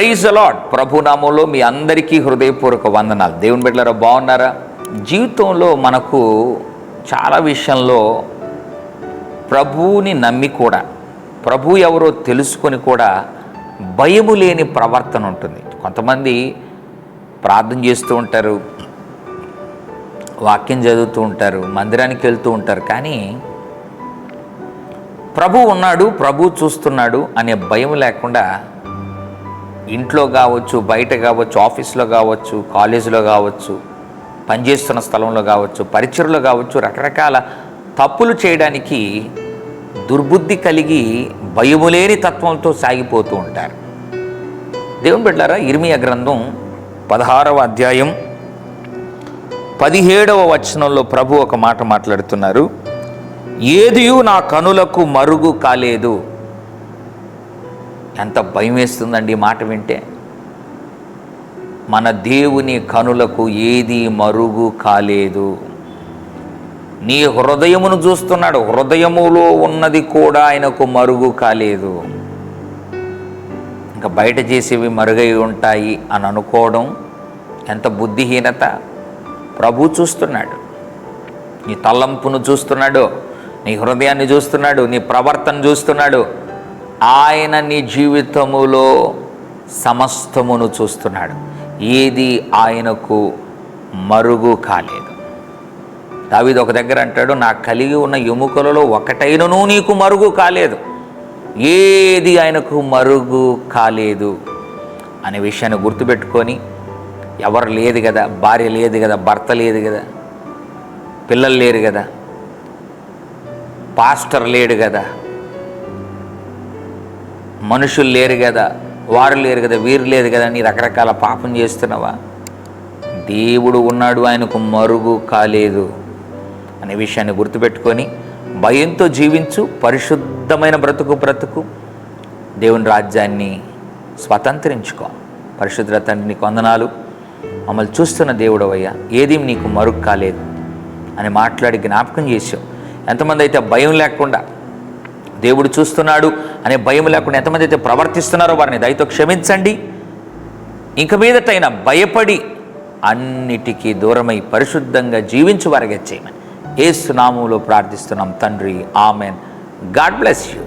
Praise అలాడ్. ప్రభునామంలో మీ అందరికీ హృదయపూర్వక వందనాలు. దేవుని బిడ్డలారా, బాగున్నారా? జీవితంలో మనకు చాలా విషయంలో ప్రభువుని నమ్మి కూడా, ప్రభు ఎవరో తెలుసుకొని కూడా భయము లేని ప్రవర్తన ఉంటుంది. కొంతమంది ప్రార్థన చేస్తూ ఉంటారు, వాక్యం చదువుతూ ఉంటారు, మందిరానికి వెళ్తూ ఉంటారు, కానీ ప్రభు ఉన్నాడు, ప్రభు చూస్తున్నాడు అనే భయం లేకుండా ఇంట్లో కావచ్చు, బయట కావచ్చు, ఆఫీస్లో కావచ్చు, కాలేజీలో కావచ్చు, పనిచేస్తున్న స్థలంలో కావచ్చు, పరిచయలో కావచ్చు, రకరకాల తప్పులు చేయడానికి దుర్బుద్ధి కలిగి భయము లేని తత్వంతో సాగిపోతూ ఉంటారు. దేవుని బిడ్డలారా, ఇర్మియా గ్రంథం 16వ అధ్యాయం 17వ వచనంలో ప్రభు ఒక మాట మాట్లాడుతున్నారు. ఏదియు నా కనులకు మరుగు కాలేదు. ఎంత భయం వేస్తుందండి ఈ మాట వింటే. మన దేవుని కనులకు ఏది మరుగు కాలేదు. నీ హృదయమును చూస్తున్నాడు, హృదయములో ఉన్నది కూడా ఆయనకు మరుగు కాలేదు. ఇంకా బయట చేసేవి మరుగై ఉంటాయి అని అనుకోవడం ఎంత బుద్ధిహీనత. ప్రభు చూస్తున్నాడు, నీ తలంపును చూస్తున్నాడు, నీ హృదయాన్ని చూస్తున్నాడు, నీ ప్రవర్తన చూస్తున్నాడు. ఆయన నీ జీవితములో సమస్తమును చూస్తున్నాడు. ఏది ఆయనకు మరుగు కాలేదు. దావీదు ఒక దగ్గర అంటాడు, నాకు కలిగి ఉన్న ఎముకలలో ఒకటైనను నీకు మరుగు కాలేదు. ఏది ఆయనకు మరుగు కాలేదు అనే విషయాన్ని గుర్తుపెట్టుకొని, ఎవరు లేదు కదా, భార్య లేదు కదా, భర్త లేదు కదా, పిల్లలు లేరు కదా, పాస్టర్ లేడు కదా, మనుషులు లేరు కదా, వారు లేరు కదా, వీరు లేదు కదా, నీ రకరకాల పాపం చేస్తున్నావా? దేవుడు ఉన్నాడు, ఆయనకు మరుగు కాలేదు అనే విషయాన్ని గుర్తుపెట్టుకొని భయంతో జీవించు, పరిశుద్ధమైన బ్రతుకు, దేవుని రాజ్యాన్ని స్వతంత్రించుకో. పరిశుద్ధ తండ్రి, నీకు వందనాలు. మమ్మల్ని చూస్తున్న దేవుడవయ్యా, ఏది నీకు మరుగు కాలేదు అని మాట్లాడి జ్ఞాపకం చేసావు. ఎంతమంది అయితే భయం లేకుండా, దేవుడు చూస్తున్నాడు అనే భయం లేకుండా ఎంతమంది అయితే ప్రవర్తిస్తున్నారో వారిని దయతో క్షమించండి. ఇంక మీదటైనా భయపడి అన్నిటికీ దూరమై పరిశుద్ధంగా జీవించు వారిగా చేయమని యేసు నామములో ప్రార్థిస్తున్నాం తండ్రి. ఆమెన్. God bless you.